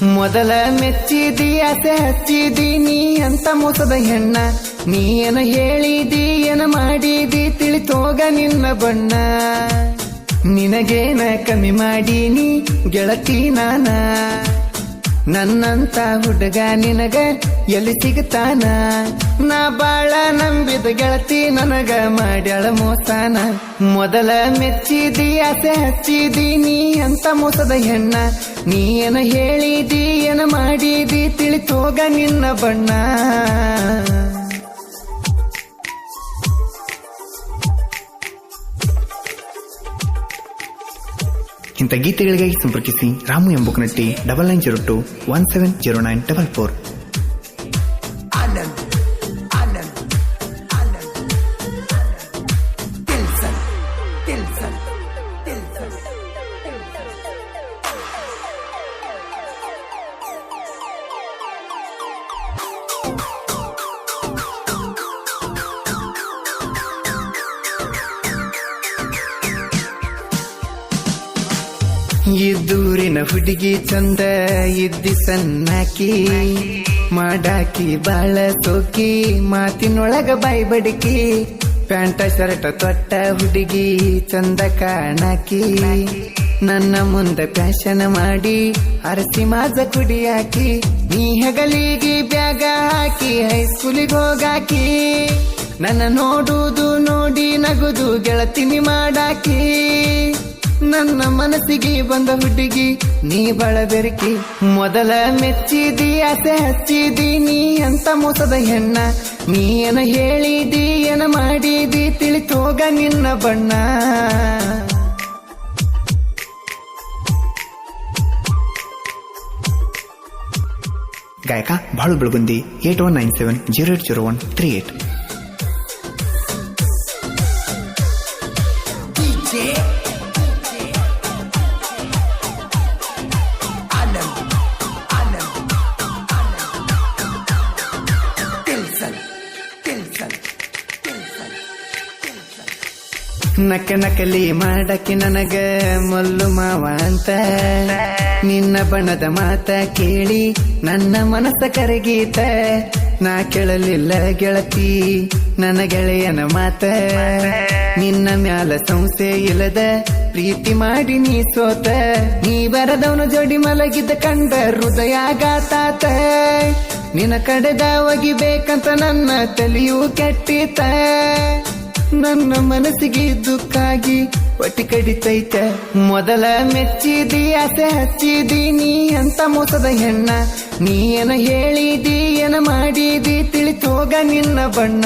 ಮೊದಲ ಮೆಚ್ಚಿದಿ ಆಸೆ ಹಚ್ಚಿದೀನಿ ಅಂತ ಮೋಸದ ಹೆಣ್ಣ. ನೀ ಏನ ಹೇಳಿದಿ ಏನ ಮಾಡಿದಿ ತಿಳಿತೋಗ ನಿನ್ನ ಬಣ್ಣ. ನಿನಗೇನ ಕಮ್ಮಿ ಮಾಡೀನಿ ಗೆಳತಿ ನಾನ. ನನ್ನಂತ ಹುಡುಗ ನಿನಗ ಎಲ್ಲಿ ಸಿಗತಾನ. ನಾ ಬಾಳ ನಂಬಿದ ಗೆಳತಿ ನನಗ ಮಾಡ್ಯಾಳ ಮೋಸಾನ. ಮೊದಲ ಮೆಚ್ಚಿದಿ ಆಸೆ ಹಚ್ಚಿದೀನಿ ಅಂತ ಮೋಸದ ಹೆಣ್ಣ. ನೀ ಏನ ಹೇಳಿದಿ ಏನ ಮಾಡಿದಿ ತಿಳಿತೋಗ ನಿನ್ನ ಬಣ್ಣ. ಇಂಥ ಗೀತೆಗಳಿಗಾಗಿ ಸಂಪರ್ಕಿಸಿ ರಾಮು ಎಂಬುಕನಟ್ಟಿ 9902170944. ಇದ್ದೂರಿನ ಹುಡುಗಿ ಚಂದ ಇದ್ದಿ ಸಣ್ಣಾಕಿ ಮಾಡಾಕಿ ಬಾಳ ಸೋಕಿ ಮಾತಿನೊಳಗ ಬಾಯಿ ಬಡಿಕಿ. ಪ್ಯಾಂಟ ಶರ್ಟ ತೊಟ್ಟ ಹುಡುಗಿ ಚಂದ ಕಾಣಾಕಿ. ನನ್ನ ಮುಂದೆ ಫ್ಯಾಷನ್ ಮಾಡಿ ಅರಸಿ ಮಾಜ ಕುಡಿಯಾಕಿ. ನೀ ಹಗಲಿಗೆ ಬ್ಯಾಗ ಹಾಕಿ ಹೈಸ್ಕೂಲಿಗೆ ಹೋಗಾಕಿ. ನನ್ನ ನೋಡುವುದು ನೋಡಿ ನಗುದು ಗೆಳತಿನಿ ಮಾಡಾಕಿ. ನನ್ನ ಮನಸ್ಸಿಗೆ ಬಂದ ಹುಡುಗಿ ನೀ ಬಳ ಬೆರಕಿ. ಮೊದಲ ಮೆಚ್ಚಿದಿ ಆಸೆ ಹಚ್ಚಿದೀನಿ ಅಂತ ಮೋಸದ ಹೆಣ್ಣ. ನೀ ಏನ ಹೇಳಿದಿ ಏನ ಮಾಡಿದಿ ತಿಳಿತೋಗ ನಿನ್ನ ಬಣ್ಣ. ಗಾಯಕ ಬಾಳು ಬೆಳಗುಂದಿ 8197080138. ನಕ ನಕಲಿ ಮಾಡಕ್ಕೆ ನನಗ ಮಲ್ಲು ಮಾವ ಅಂತ. ನಿನ್ನ ಬಣದ ಮಾತ ಕೇಳಿ ನನ್ನ ಮನಸ್ಸ ಕರಗೀತ. ನಾ ಕೇಳಲಿಲ್ಲ ಗೆಳತಿ ನನ್ನ ಗೆಳೆಯನ ಮಾತ. ನಿನ್ನ ಮ್ಯಾಲ ಸಂಶಯ ಇಲ್ಲದ ಪ್ರೀತಿ ಮಾಡಿ ನೀ ಸೋತ. ನೀ ಬರದವನ ಜೋಡಿ ಮಲಗಿದ್ದ ಕಂಡ ಹೃದಯಾಘಾತಾತ. ನಿನ್ನ ಕಡೆದ ಒಗಿಬೇಕಂತ ನನ್ನ ತಲೆಯೂ ಕೆಟ್ಟಿತ. ನನ್ನ ಮನಸ್ಸಿಗೆ ದುಃಖಾಗಿ ಒಟ್ಟಿ ಕಡಿತೈತ. ಮೊದಲ ಮೆಚ್ಚಿದಿ ಆಸೆ ಹಚ್ಚಿದೀನಿ ಅಂತ ಮೋಸದ ಹೆಣ್ಣ. ನೀ ಏನ ಹೇಳಿದಿ ಏನ ಮಾಡಿದಿ ತಿಳಿತೋಗ ನಿನ್ನ ಬಣ್ಣ.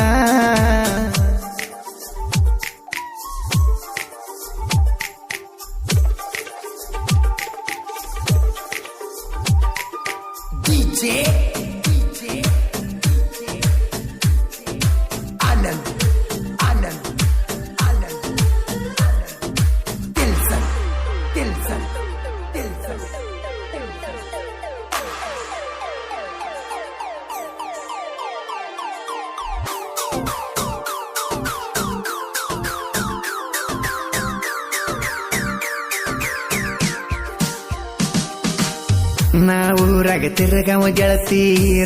ನಾವೂರಾಗ ತಿರ್ಗವ ಗೆಳತಿ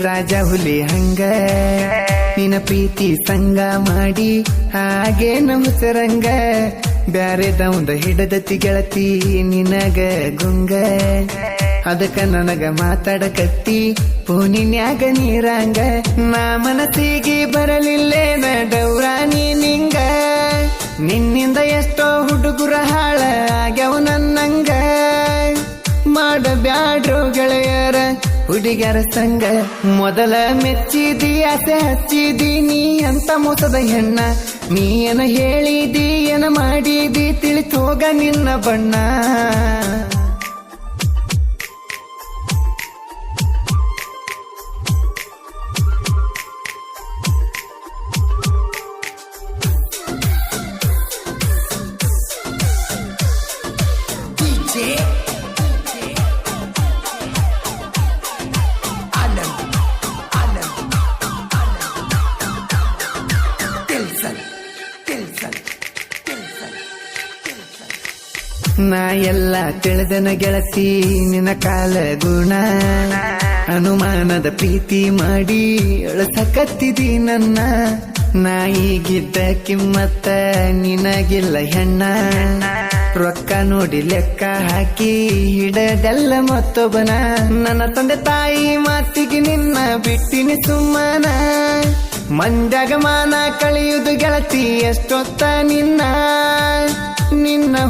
ರಾಜ ಹುಲಿ ಹಂಗ. ನಿನ್ನ ಪ್ರೀತಿ ಸಂಗ ಮಾಡಿ ಹಾಗೇನ ಹುಸರಂಗ. ಬ್ಯಾರೆದವಂದ ಹಿಡದತಿ ಗೆಳತಿ ನಿನಗ ಗುಂಗ. ಅದಕ್ಕ ನನಗ ಮಾತಾಡಕತ್ತಿ ಪೂನಿನ್ಯಾಗ ನೀರಂಗ. ನಾ ಮನಸ್ಸಿಗೆ ಬರಲಿಲ್ಲೇನ ಡೌರಾನಿ ನಿಂಗ. ನಿನ್ನಿಂದ ಎಷ್ಟೋ ಹುಡುಗುರ ಹಾಳ ಆಗ್ಯಾವ ನನ್ನಂಗ. ಮಾಡಬ್ಯಾಡ್ರು ಗೆಳೆಯರ ಹುಡುಗರ ಸಂಗ. ಮೊದಲ ಮೆಚ್ಚಿದಿ ಆಸೆ ಹಚ್ಚಿದೀನಿ ಅಂತ ಮೋಸದ ಹೆಣ್ಣ. ನೀ ಏನ ಹೇಳಿದಿ ಏನ ಮಾಡಿದಿ ತಿಳಿತೋಗ ನಿನ್ನ ಬಣ್ಣ. ನಾ ಎಲ್ಲ ತಿಳಿದನ ಗೆಳತಿ ನಿನ್ನ ಕಾಲ ಗುಣ ಅನುಮಾನದ ಪ್ರೀತಿ ಮಾಡಿ ಅಳಸಕತ್ತಿದಿ ನನ್ನ ನಾ ಈಗಿದ್ದ ಕಿಮ್ಮತ್ತ ನಿನಗಿಲ್ಲ ಹೆಣ್ಣ ರೊಕ್ಕ ನೋಡಿ ಲೆಕ್ಕ ಹಾಕಿ ಹಿಡದೆಲ್ಲ ಮತ್ತೊಬ್ಬನ ನನ್ನ ತಂದೆ ತಾಯಿ ಮಾತಿಗೆ ನಿನ್ನ ಬಿಟ್ಟಿನಿ ಸುಮ್ಮನ ಮಂಡ್ಯಾಗ ಮಾನ ಕಳೆಯುವುದು ಗೆಳತಿ ಎಷ್ಟೊತ್ತ ನಿನ್ನ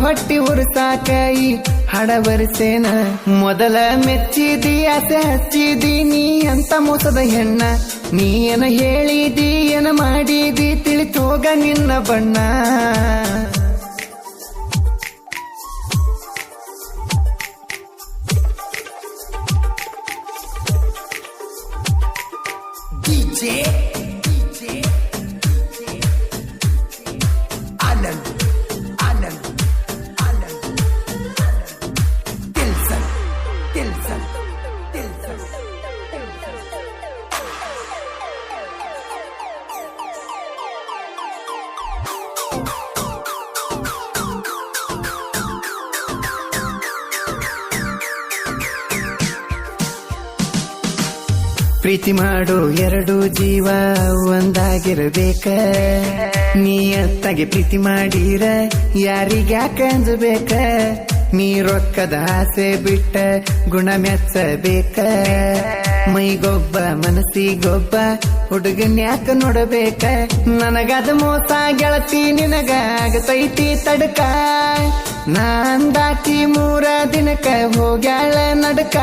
ಹೊಟ್ಟಿ ಉರ್ಸಾಕಾಯಿ ಹಡ ಬರಿಸೇನ ಮೊದಲ ಮೆಚ್ಚಿದಿ ಆಸೆ ಹಚ್ಚಿದಿ ನೀ ಅಂತ ಮೋಸದ ಹೆಣ್ಣ ನೀ ಏನ ಹೇಳಿದಿ ಏನ ಮಾಡಿದಿ ತಿಳಿತೋಗ ನಿನ್ನ ಬಣ್ಣ ಪ್ರೀತಿ ಮಾಡೋ ಎರಡು ಜೀವ ಒಂದಾಗಿರಬೇಕ ನೀಯತ್ತಾಗಿ ಪ್ರೀತಿ ಮಾಡಿರ ಯಾರಿಗ್ಯಾಕ ಅಂಜಬೇಕ ನೀ ರೊಕ್ಕದ ಆಸೆ ಬಿಟ್ಟ ಗುಣ ಮೆಚ್ಚಬೇಕ ಮೈಗೊಬ್ಬ ಮನಸ್ಸಿಗೊಬ್ಬ ಹುಡುಗನ್ಯಾಕ ನೋಡಬೇಕ ನನಗದ ಮೋಸ ಗೆಳತಿ ನಿನಗ ಆಗತೈತಿ ತಡಕ ನಾಂದಾಕಿ 3 ದಿನಕ್ಕ ಹೋಗ್ಯಾಳ ನಡಕ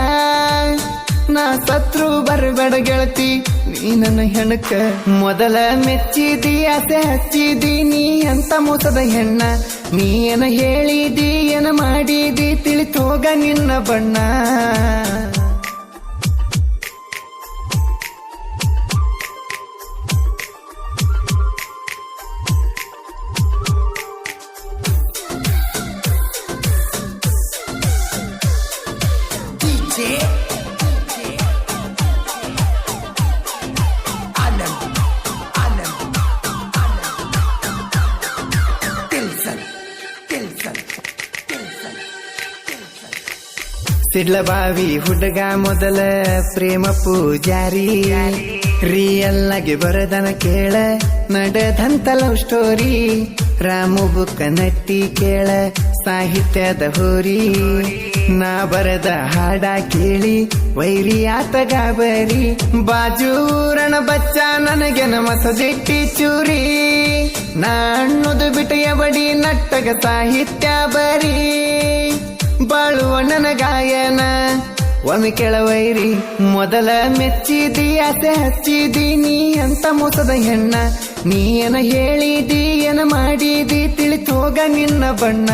ನಾ ಸತ್ರು ಬರಬೇಡ ಗೆಳತಿ ನೀ ನನ್ನ ಹೆಣಕ ಮೊದಲ ಮೆಚ್ಚಿದಿ ಆಸೆ ಹಚ್ಚಿದಿ ನೀ ಅಂತ ಮೋಸದ ಹೆಣ್ಣ ನೀ ಏನ ಹೇಳಿದಿ ಏನ ಮಾಡಿದಿ ತಿಳಿತೋಗ ನಿನ್ನ ಬಣ್ಣ ಸಿಡ್ಲಬಾವಿ ಹುಡುಗ ಮೊದಲ ಪ್ರೇಮ ಪೂಜಾರಿ ರಿಯಲ್ ಆಗಿ ಬರದನ ಕೇಳ ನಡೆದಂತ ಲವ್ ಸ್ಟೋರಿ ರಾಮು ಬುಕ್ಕ ನಟ್ಟಿ ಕೇಳ ಸಾಹಿತ್ಯದ ಹೋರಿ ನಾ ಬರದ ಹಾಡ ಕೇಳಿ ವೈರಿ ಆತ ಗಾಬರಿ ಬಾಜೂರಣ ಬಚ್ಚ ನನಗೆ ಮಸದಿಟ್ಟಿ ಚೂರಿ ನಾಣ್ಣುದು ಬಿಟೆಯ ಬಡಿ ನಟ್ಟಗ ಸಾಹಿತ್ಯ ಬರೀ ಬಾಳುವ ನನ್ನ ಗಾಯನ ಒಮ್ಮೆ ಕೆಳವೈರಿ ಮೊದಲ ಮೆಚ್ಚಿದಿ ಆಸೆ ಹಚ್ಚಿದಿ ನೀ ಅಂತ ಮೋಸದ ಹೆಣ್ಣ ನೀ ಏನ ಹೇಳಿದಿ ಏನ ಮಾಡಿದಿ ತಿಳಿತೋಗ ನಿನ್ನ ಬಣ್ಣ